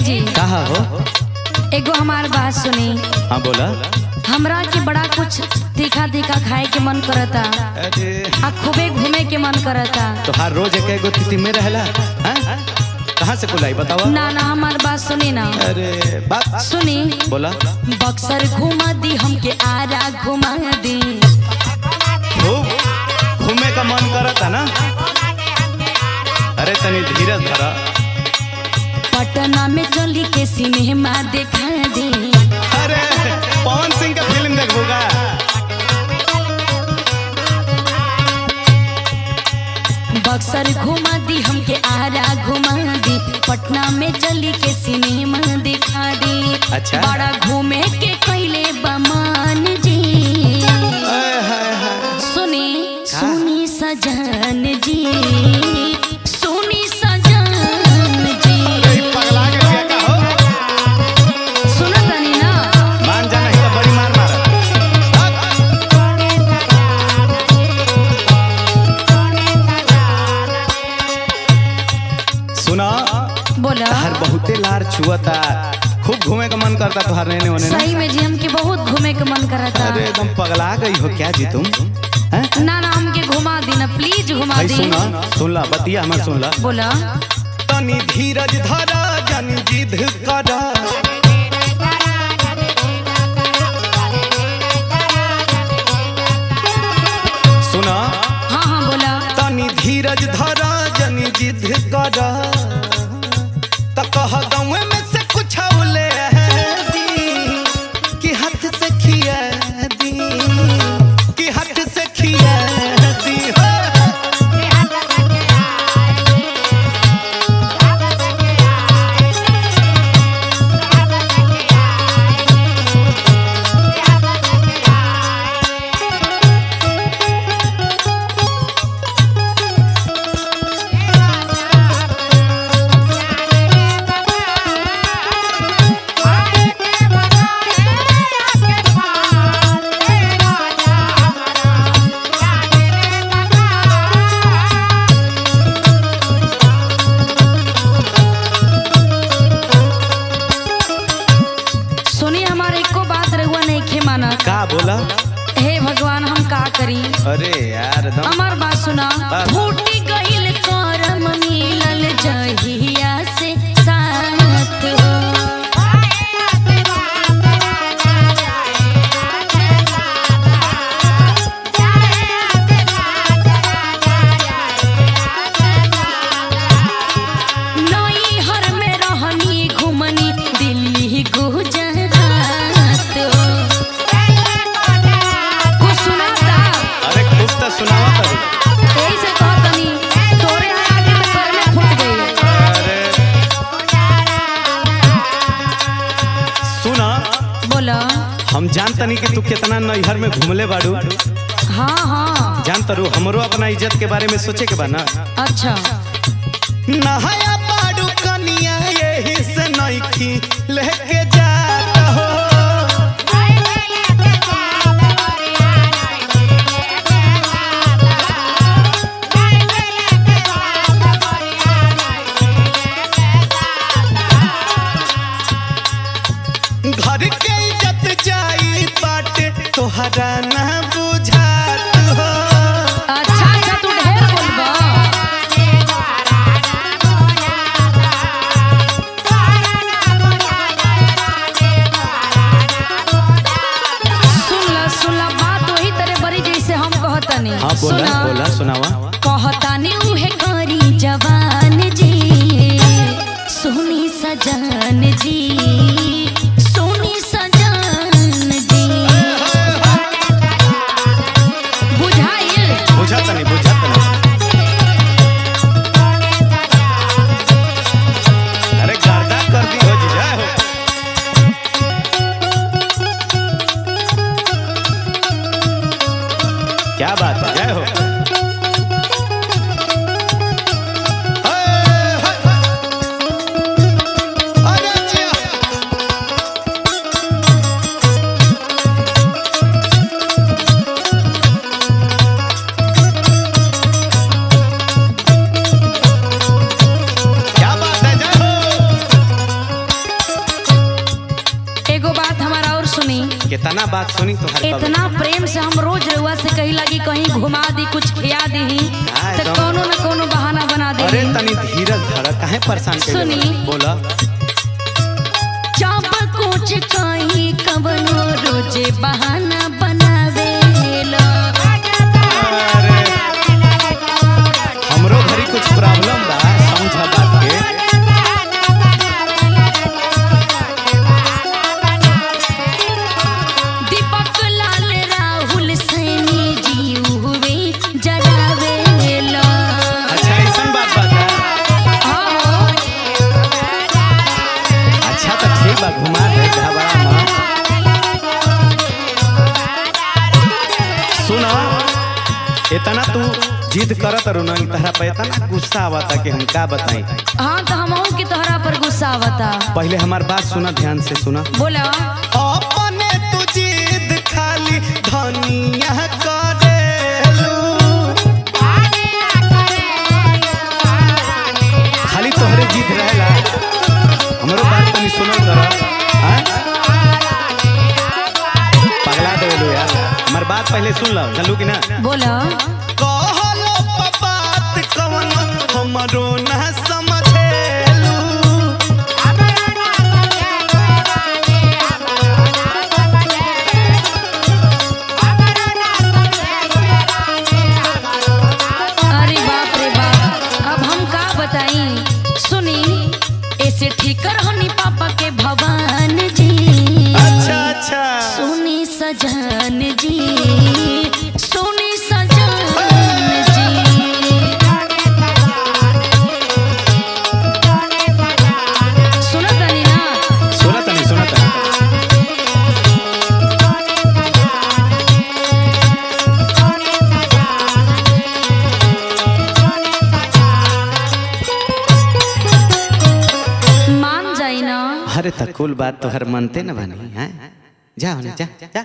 जी कहा हो? एगो हमार बात सुनी। हाँ बोला। हमरा के बड़ा कुछ तीखा तीखा खाए के मन करता, आ खूबे घूमे के मन करता। तो हर रोज एक एगो तिथि में रहला? कहाँ से बुलाई बतावा? ना ना हमार बात सुनी ना। अरे बात सुनी। बोला। बक्सर घुमा दी हमके, आरा घुमा दी। खूब घूमे का मन करता ना? अरे तनी धीरज धरा। पटना में चली के सिनेमा देखा दी। अरे पवन सिंह का फिल्म देखोगा? बक्सर घुमा दी हमके, आरा घुमा दी। पटना में चली के सिनेमा दिखा दी। अच्छा। बड़ा घूमे के कैले बमान जी। सुनी सुनी सजन जी, सुनी सजन जी। पगला के क्या कहो? सुनो तनी ना। मान जाना ही तो बड़ी मार मारा। सुना बोला। हर बहुते लार छुअता, खूब घूमे का मन करता तुहार रहने होने ना? सही में जी हमके बहुत घूमे के मन करता। अरे एकदम पगला गई हो क्या जी तुम? ना ना हमके घुमा दी ना, प्लीज घुमा भाई दी। सुना, सुन ला बतिया हमार सुन ला। बोला। तनी धीरज धरा, जन जिद करा। सुना। हाँ हाँ बोला। तनी धीरज धरा, जन जिद करा। त कह गाँव में से कुछ ले दी, कि हाथ से खिया दी, कि हाथ से खिया दी। का बोला? हे भगवान हम का करी? अरे यार हमार बात सुना। फूटी गइल करम, मिलल जहिया से साथ हो। नई हर में रहनी, घुमनी दिल्ली गुजरात हो। सुनावा करू। यही से कहतनी तोरे आगे तो कर में फूट गई। अरे सुना। बोला। हम जानतनी कि तू कितना नैहर में घूमले बाड़ू। हाँ हाँ जानता रू, हमरो अपना इज्जत के बारे में सोचे के बा ना। अच्छा। नहाया बाड़ू कनिया, यही से नइखी लेके जात हो। घर के इज्जत जाई बाटे, तोहरा ना बुझात हो। अच्छा अच्छा तू ढेर बोलबा। सुन ला बात वही तरह बड़ी जैसे हम कहतनी। हाँ बोला बोला सुनावा। कहतानी उहे करी जवान जी, सुनी सजन जी, सुनी सजन जी। इतना बात सुनी तो इतना प्रेम से हम रोज रउआ से कही लगी कहीं घुमा दी कुछ खिया दी तो कोनो न कोनो बहाना बना दे। अरे तनी धीरज धर, काहे परेशान कर सुनी बोला। जब कुछ कहीं कवनो रोजे बहाना बनावेला। अरे हमरो घरी कुछ प्रॉब्लम बा, समझ बात के। दीपक लाल राहुल सैनी जी हुए जलावेला। अच्छा ऐसन बात बता। हाँ अच्छा तो ठीक बा, घुमा दे, घबरा मत। सुना, इतना तू जिद करत रहो ना, तहरा पे इतना गुस्सा आवता कि हम का बताई। हाँ तो हम की तोहरा पर गुस्सा आवता। पहले हमार बात सुना, ध्यान से सुना। बोला अपने तू जिद खाली धनिया करेलू, खाली तोहरे जिद रहेला। हमरो बात तनी सुनल कर, पगला देलू यार। हमार बात पहले सुन लो, चलू कि ना। बोला कहलो बात कवन हमरो ना समझेलू। अरे बाप रे बाप, अब हम का बताई। सुनी ऐसे ठीक रहनी पापा के भगवान जी। अच्छा अच्छा सुनी सजन जी, सुनी सजन जी। सुनत तनी ना? सुनत नहीं, सुनत नहीं। मान जाई ना। अरे तकुल बात तो हर मनते न बनी है। जा जा जा।